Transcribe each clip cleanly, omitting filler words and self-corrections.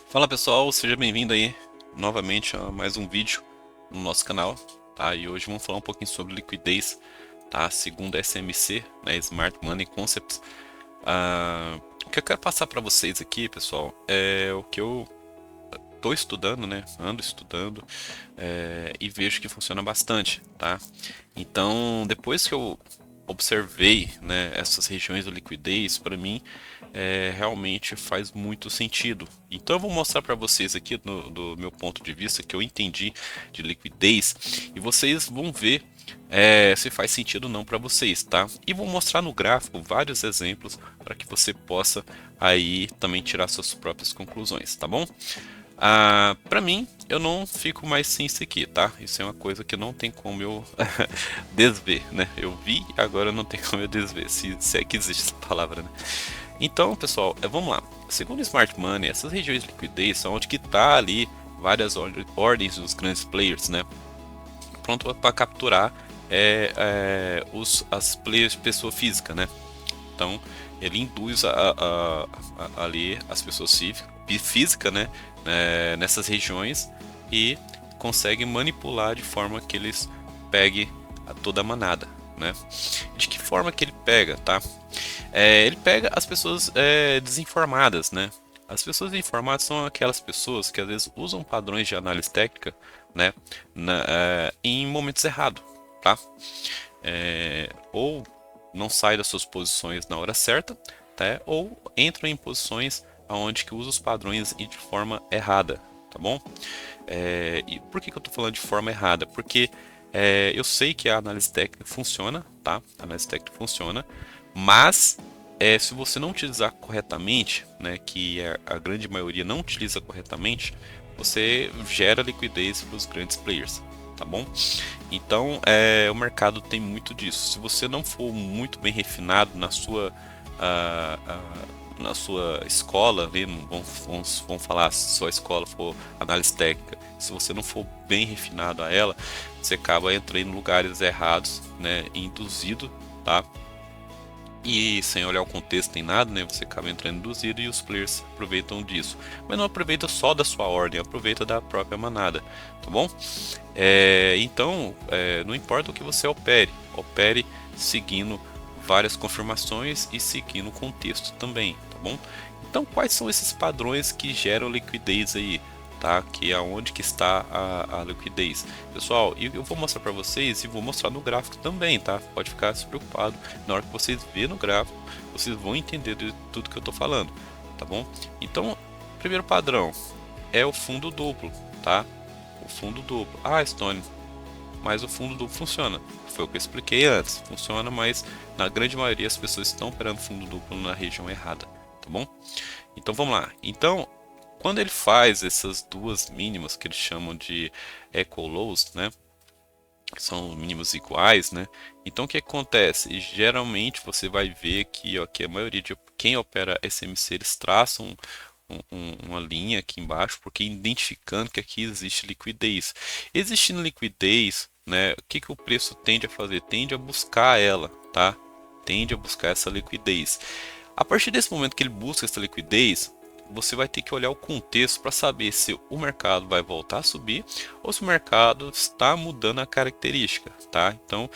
Fala pessoal, seja bem-vindo aí novamente a mais um vídeo no nosso canal, tá? E hoje vamos falar um pouquinho sobre liquidez, tá? Segundo a SMC, né, Smart Money Concepts. O que eu quero passar para vocês aqui, pessoal, é o que eu tô estudando, né? Ando estudando e vejo que funciona bastante, tá? Então, depois que eu observei, né, essas regiões da liquidez, para mim realmente faz muito sentido. Então, eu vou mostrar para vocês aqui do meu ponto de vista que eu entendi de liquidez e vocês vão ver se faz sentido ou não para vocês, tá? E vou mostrar no gráfico vários exemplos para que você possa aí também tirar suas próprias conclusões, tá bom? Para mim, eu não fico mais sem isso aqui, tá? Isso é uma coisa que não tem como eu desver, né? Eu vi, agora não tem como eu desver, se é que existe essa palavra, né? Então, pessoal, vamos lá. Segundo o Smart Money, essas regiões de liquidez são onde que tá ali várias ordens dos grandes players, né? Pronto para capturar as players pessoa física, né? Então, ele induz ali as pessoas físicas, né, nessas regiões e consegue manipular de forma que eles peguem toda a manada, né? De que forma que ele pega, tá? Ele pega as pessoas desinformadas, né? As pessoas informadas são aquelas pessoas que às vezes usam padrões de análise técnica, né, em momentos errados, tá? Ou não sai das suas posições na hora certa, tá? Ou entram em posições onde que usa os padrões e de forma errada, tá bom? E por que eu estou falando de forma errada? Porque eu sei que a análise técnica funciona, tá? A análise técnica funciona, mas se você não utilizar corretamente, né, que a grande maioria não utiliza corretamente, você gera liquidez para os grandes players, tá bom? Então, o mercado tem muito disso. Se você não for muito bem refinado ah, ah, na sua escola, né, vamos falar, se sua escola for análise técnica, se você não for bem refinado a ela, você acaba entrando em lugares errados, né, induzido, tá? E sem olhar o contexto nem nada, né? Você acaba entrando induzido e os players aproveitam disso. Mas não aproveita só da sua ordem, aproveita da própria manada, tá bom? Então, não importa o que você opere, opere seguindo várias confirmações e seguindo o contexto também, tá bom? Então, quais são esses padrões que geram liquidez aí? Tá? Que é onde que está a liquidez. Pessoal, eu vou mostrar para vocês e vou mostrar no gráfico também, tá? Pode ficar despreocupado. Na hora que vocês verem no gráfico, vocês vão entender de tudo que eu estou falando, tá bom? Então, primeiro padrão é o fundo duplo, tá? O fundo duplo. Ah, Stone, mas o fundo duplo funciona. Foi o que eu expliquei antes. Funciona, mas na grande maioria as pessoas estão operando fundo duplo na região errada, tá bom? Então vamos lá. Então, quando ele faz essas duas mínimas que eles chamam de equal lows, né? Que são mínimos iguais, né? Então o que acontece? Geralmente você vai ver aqui, ó, que a maioria de quem opera SMC eles traçam uma linha aqui embaixo, porque identificando que aqui existe liquidez. Existindo liquidez, né, o que, que o preço tende a fazer? Tende a buscar ela, tá? Tende a buscar essa liquidez. A partir desse momento que ele busca essa liquidez, você vai ter que olhar o contexto para saber se o mercado vai voltar a subir ou se o mercado está mudando a característica, tá? Então,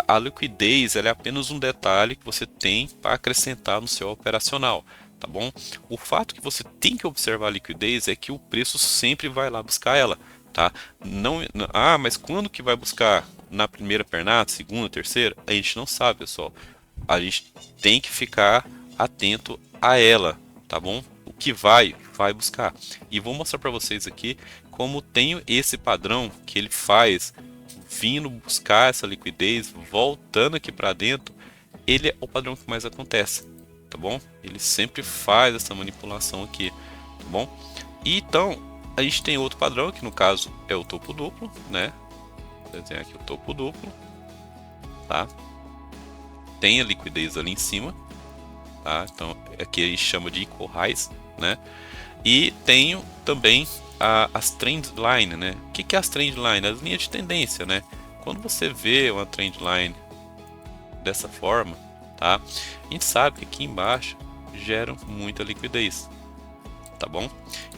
a liquidez ela é apenas um detalhe que você tem para acrescentar no seu operacional, tá bom? O fato que você tem que observar a liquidez é que o preço sempre vai lá buscar ela, tá? Não, mas quando que vai buscar? Na primeira pernada, segunda, terceira? A gente não sabe, pessoal. A gente tem que ficar atento a ela, tá bom? O que vai buscar. E vou mostrar para vocês aqui como tem esse padrão que ele faz vindo buscar essa liquidez, voltando aqui para dentro, ele é o padrão que mais acontece, tá bom? Ele sempre faz essa manipulação aqui, tá bom? E então, a gente tem outro padrão, que no caso é o topo duplo, né? Vou desenhar aqui o topo duplo, tá? Tem a liquidez ali em cima, tá? Então, aqui a gente chama de equal highs, né? E tenho também as trend line, né? O que é as trend line? As linhas de tendência, né? Quando você vê uma trend line dessa forma, tá? A gente sabe que aqui embaixo geram muita liquidez, tá bom?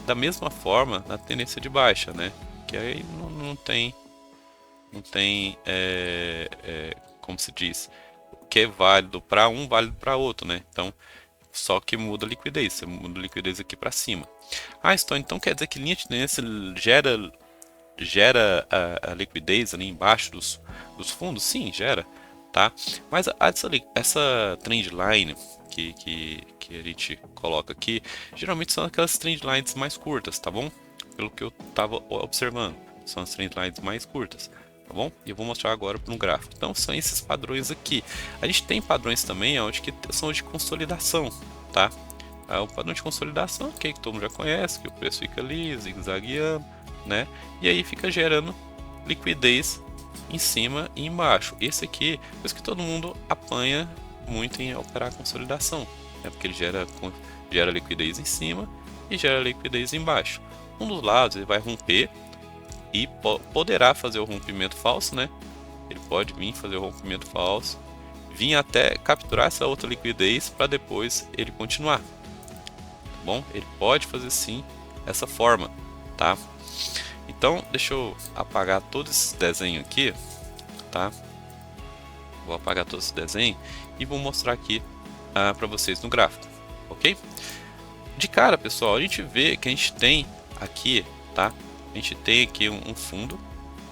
Da mesma forma na tendência de baixa, né? Que aí não tem como se diz, o que é válido para um, válido para outro, né? Então, só que muda a liquidez, você muda a liquidez aqui para cima. Ah, então quer dizer que linha de tendência gera a liquidez ali embaixo dos fundos? Sim, gera, tá? Mas essa trend line que a gente coloca aqui, geralmente são aquelas trend lines mais curtas, tá bom? Pelo que eu estava observando, são as trend lines mais curtas, tá bom? E eu vou mostrar agora no gráfico. Então são esses padrões aqui. A gente tem padrões também onde que são de consolidação, tá? O padrão de consolidação, que todo mundo já conhece, que o preço fica ali, zigue-zagueando, né? E aí fica gerando liquidez em cima e embaixo. Esse aqui, por isso que todo mundo apanha muito em operar a consolidação, né? Porque ele gera liquidez em cima e gera liquidez embaixo. Um dos lados ele vai romper e poderá fazer o rompimento falso, né? Ele pode vir fazer o rompimento falso, vir até capturar essa outra liquidez para depois ele continuar. Tá bom? Ele pode fazer sim essa forma, tá? Então, deixa eu apagar todo esse desenho aqui, tá? Vou apagar todo esse desenho e vou mostrar aqui para vocês no gráfico, ok? De cara, pessoal, a gente vê que a gente tem aqui, tá? A gente tem aqui um fundo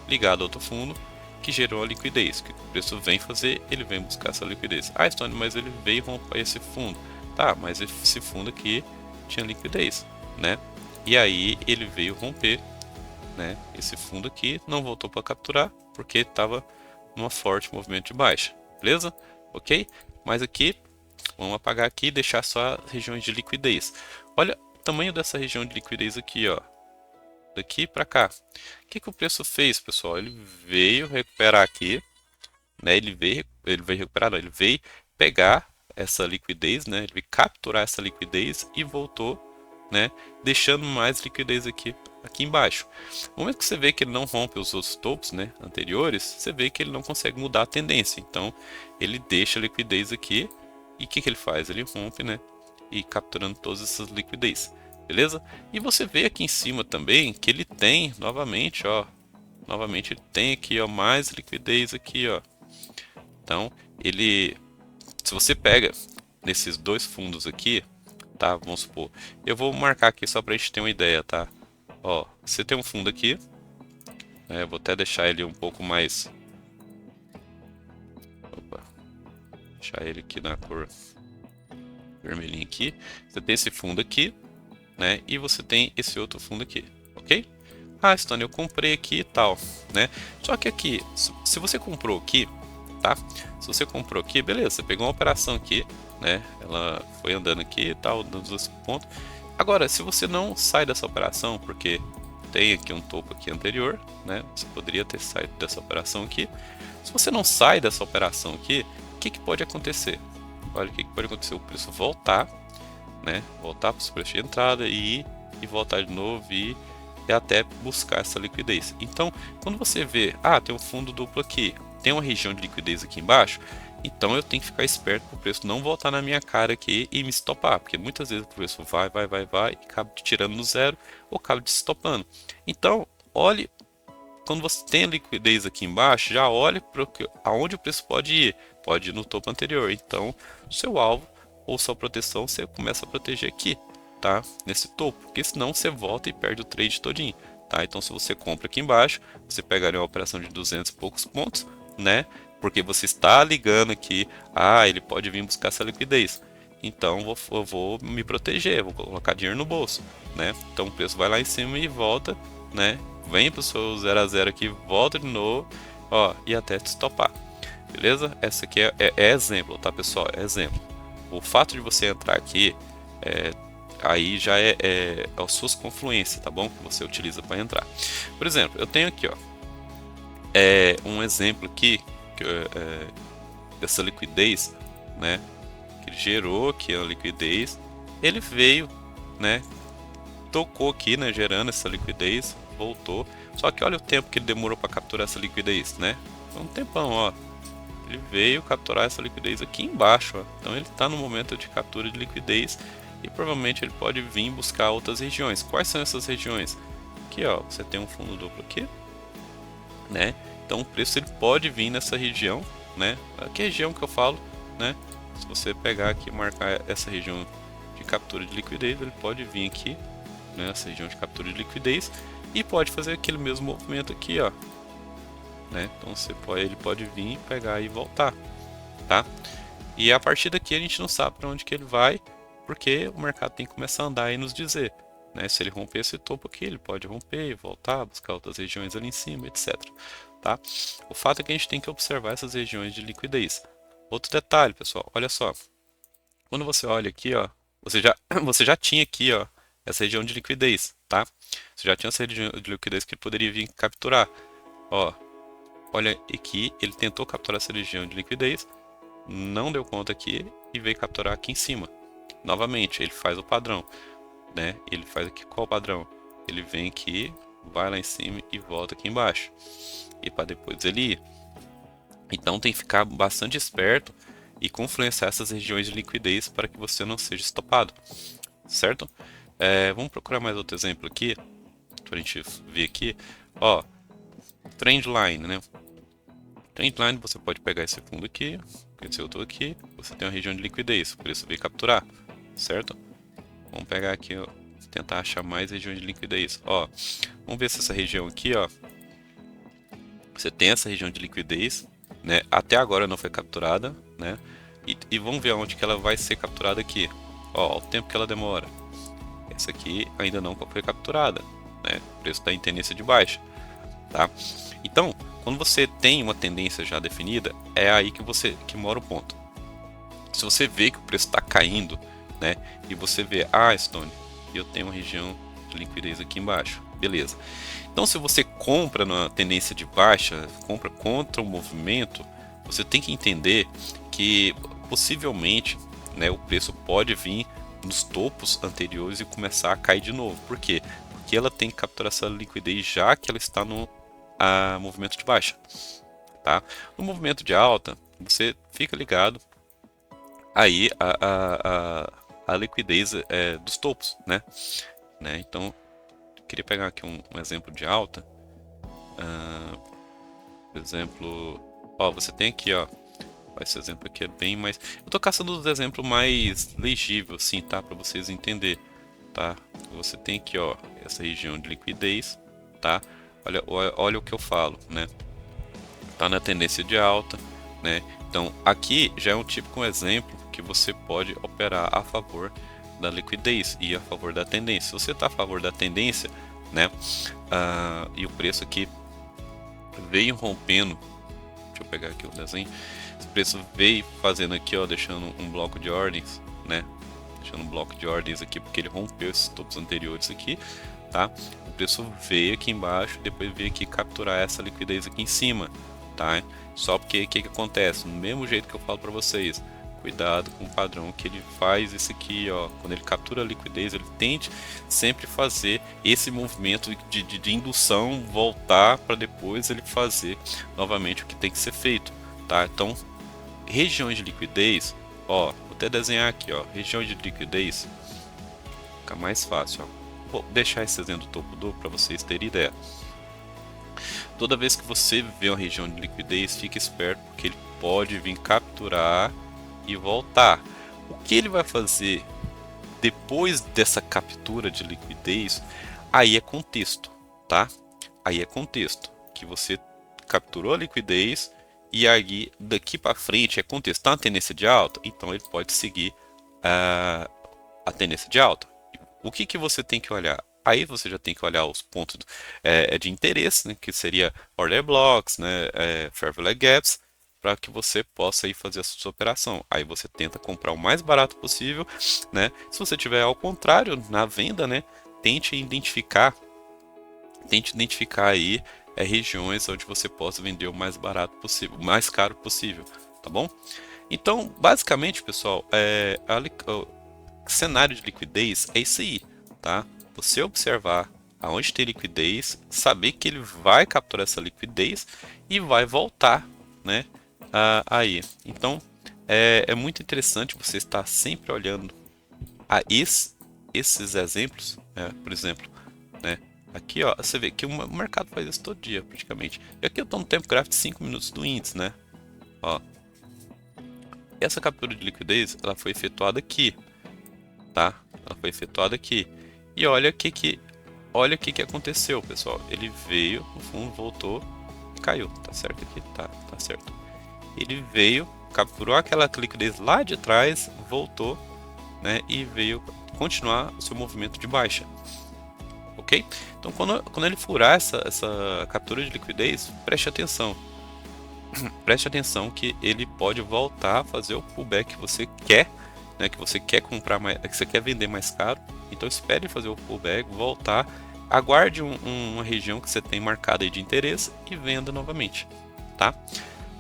ligado a outro fundo que gerou a liquidez. O que o preço vem fazer? Ele vem buscar essa liquidez. Ah, Stone, mas ele veio romper esse fundo. Tá, mas esse fundo aqui tinha liquidez, né? E aí ele veio romper, né? Esse fundo aqui não voltou para capturar porque estava numa forte movimento de baixa, beleza? Ok? Mas aqui vamos apagar aqui e deixar só as regiões de liquidez. Olha o tamanho dessa região de liquidez aqui, ó. Daqui para cá. O que o preço fez, pessoal? Ele veio recuperar aqui, né? Ele veio recuperar, não, ele veio pegar essa liquidez, né? Ele veio capturar essa liquidez e voltou, né? Deixando mais liquidez aqui embaixo. No momento que você vê que ele não rompe os outros topos, né, anteriores, você vê que ele não consegue mudar a tendência. Então, ele deixa a liquidez aqui e o que ele faz? Ele rompe, né? E capturando todas essas liquidez. Beleza? E você vê aqui em cima também que ele tem novamente, ó, novamente ele tem aqui, ó, mais liquidez aqui, ó. Então, se você pega nesses dois fundos aqui, tá? Vamos supor, eu vou marcar aqui só para a gente ter uma ideia, tá? Ó, você tem um fundo aqui, né? Vou até deixar ele um pouco mais, opa, deixar ele aqui na cor vermelhinha aqui. Você tem esse fundo aqui, né? E você tem esse outro fundo aqui, ok? Ah, Stone, eu comprei aqui e tal, né? Só que aqui, se você comprou aqui, tá? Se você comprou aqui, beleza, você pegou uma operação aqui, né? Ela foi andando aqui e tal, dando os pontos. Agora, se você não sai dessa operação, porque tem aqui um topo aqui anterior, né? Você poderia ter saído dessa operação aqui. Se você não sai dessa operação aqui, o que pode acontecer? Olha o que pode acontecer, o preço voltar, né? Voltar para o preço de entrada e voltar de novo e até buscar essa liquidez. Então, quando você vê, tem um fundo duplo aqui, tem uma região de liquidez aqui embaixo, então eu tenho que ficar esperto para o preço não voltar na minha cara aqui e me estopar, porque muitas vezes o preço vai e acaba te tirando no zero ou acaba te estopando. Então, olhe, quando você tem a liquidez aqui embaixo, já olhe para aonde o preço pode ir no topo anterior. Então, seu alvo ou sua proteção, você começa a proteger aqui, tá? Nesse topo, porque senão você volta e perde o trade todinho, tá? Então, se você compra aqui embaixo, você pegaria uma operação de 200 e poucos pontos, né? Porque você está ligando aqui, ele pode vir buscar essa liquidez. Então, eu vou me proteger, vou colocar dinheiro no bolso, né? Então, o preço vai lá em cima e volta, né? Vem para o seu 0 a 0 aqui, volta de novo, ó, e até te estopar. Beleza? Essa aqui é exemplo, tá, pessoal? É exemplo. O fato de você entrar aqui, aí já é as suas confluências, tá bom? Que você utiliza para entrar. Por exemplo, eu tenho aqui, ó, um exemplo aqui dessa liquidez, né? Que ele gerou aqui a liquidez, ele veio, né? Tocou aqui, né? Gerando essa liquidez, voltou. Só que olha o tempo que ele demorou para capturar essa liquidez, né? Um tempão, ó. Ele veio capturar essa liquidez aqui embaixo, ó. Então ele está no momento de captura de liquidez e provavelmente ele pode vir buscar outras regiões. Quais são essas regiões? Aqui, ó, você tem um fundo duplo aqui, né? Então o preço ele pode vir nessa região, né? Que região que eu falo, né? Se você pegar aqui e marcar essa região de captura de liquidez, ele pode vir aqui, né? Essa região de captura de liquidez e pode fazer aquele mesmo movimento aqui, ó, né? Então ele pode vir, pegar e voltar, tá? E a partir daqui a gente não sabe para onde que ele vai, porque o mercado tem que começar a andar e nos dizer, né? Se ele romper esse topo aqui, ele pode romper e voltar, buscar outras regiões ali em cima, etc. Tá? O fato é que a gente tem que observar essas regiões de liquidez. Outro detalhe, pessoal, olha só. Quando você olha aqui, ó, você já tinha aqui, ó, essa região de liquidez, tá? Você já tinha essa região de liquidez que ele poderia vir capturar. Ó, olha aqui, ele tentou capturar essa região de liquidez, não deu conta aqui e veio capturar aqui em cima. Novamente, ele faz o padrão, né? Ele faz aqui qual padrão? Ele vem aqui, vai lá em cima e volta aqui embaixo. E para depois ele ir. Então tem que ficar bastante esperto e confluenciar essas regiões de liquidez para que você não seja estopado, certo? Vamos procurar mais outro exemplo aqui, para a gente ver aqui. Ó, Trendline, né? Trendline, você pode pegar esse fundo aqui, esse outro aqui, você tem uma região de liquidez, o preço veio capturar, certo? Vamos pegar aqui, ó, tentar achar mais regiões de liquidez. Ó, vamos ver se essa região aqui, ó, você tem essa região de liquidez, né? Até agora não foi capturada, né? E vamos ver onde que ela vai ser capturada aqui. Ó, o tempo que ela demora. Essa aqui ainda não foi capturada, né? O preço está em tendência de baixa, tá? Então, quando você tem uma tendência já definida, é aí que mora o ponto. Se você vê que o preço está caindo, né? E você vê, Stone, eu tenho uma região de liquidez aqui embaixo, beleza? Então, se você compra na tendência de baixa, compra contra o movimento, você tem que entender que possivelmente, né, o preço pode vir nos topos anteriores e começar a cair de novo. Por quê? Porque ela tem que capturar essa liquidez já que ela está no movimento de baixa. Tá? No movimento de alta, você fica ligado aí a liquidez dos topos, né? Então, queria pegar aqui um exemplo de alta. Por exemplo, ó, você tem aqui, ó, esse exemplo aqui é bem mais... Eu tô caçando os exemplos mais legíveis, assim, tá? Para vocês entenderem, tá? Você tem aqui, ó, essa região de liquidez, tá? Olha o que eu falo, né? Tá na tendência de alta, né? Então, aqui já é um típico exemplo que você pode operar a favor da liquidez e a favor da tendência. Se você tá a favor da tendência, né? E o preço aqui veio rompendo, deixa eu pegar aqui o desenho, esse preço veio fazendo aqui, ó, deixando um bloco de ordens, né? Deixando um bloco de ordens aqui porque ele rompeu esses topos anteriores aqui, tá? O preço veio aqui embaixo, depois veio aqui capturar essa liquidez aqui em cima, tá? Só porque o que acontece? Do mesmo jeito que eu falo para vocês, cuidado com o padrão que ele faz isso aqui, ó, quando ele captura a liquidez, ele tente sempre fazer esse movimento de indução, voltar para depois ele fazer novamente o que tem que ser feito, tá? Então, regiões de liquidez, ó, vou até desenhar aqui, ó, região de liquidez, fica mais fácil, ó. Vou deixar esse desenho do topo duplo para vocês terem ideia. Toda vez que você vê uma região de liquidez, fique esperto porque ele pode vir capturar e voltar. O que ele vai fazer depois dessa captura de liquidez, aí é contexto, tá? Aí é contexto, que você capturou a liquidez e aí daqui para frente é contexto. Tá uma tendência de alta, então ele pode seguir a tendência de alta. O que você tem que olhar? Aí você já tem que olhar os pontos de interesse, né, que seria order blocks, né, fair value gaps, para que você possa aí fazer a sua operação. Aí você tenta comprar o mais barato possível, né? Se você tiver ao contrário na venda, né, tente identificar aí regiões onde você possa vender o mais barato possível, o mais caro possível, tá bom? Então, basicamente, pessoal, o cenário de liquidez é isso aí, tá? Você observar aonde tem liquidez, saber que ele vai capturar essa liquidez e vai voltar, né? Aí. Então, é muito interessante você estar sempre olhando esses exemplos, por exemplo, né? Aqui, ó, você vê que o mercado faz isso todo dia, praticamente. E aqui eu estou no tempo gráfico de 5 minutos do índice, né? Ó, essa captura de liquidez, ela foi efetuada aqui, tá? Ela foi efetuada aqui. E olha o que aconteceu, pessoal. Ele veio, no fundo, voltou e caiu. Tá certo aqui? Tá certo. Ele veio, capturou aquela liquidez lá de trás, voltou, né? E veio continuar o seu movimento de baixa. Ok? Então, quando ele furar essa captura de liquidez, preste atenção. Preste atenção que ele pode voltar a fazer o pullback que você quer, né? Que você quer comprar mais, que você quer vender mais caro. Então, espere fazer o pullback, voltar, aguarde uma região que você tem marcada aí de interesse e venda novamente, tá?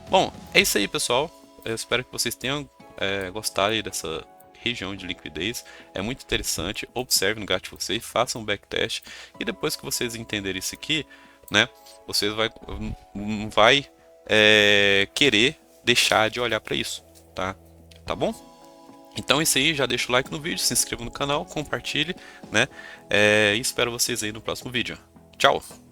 Bom, é isso aí, pessoal. Eu espero que vocês tenham gostado aí dessa região de liquidez. É muito interessante. Observe no gráfico de vocês, façam um backtest e depois que vocês entenderem isso aqui, né, vocês vai querer deixar de olhar para isso, tá? Tá bom? Então é isso aí, já deixa o like no vídeo, se inscreva no canal, compartilhe, né? E espero vocês aí no próximo vídeo. Tchau!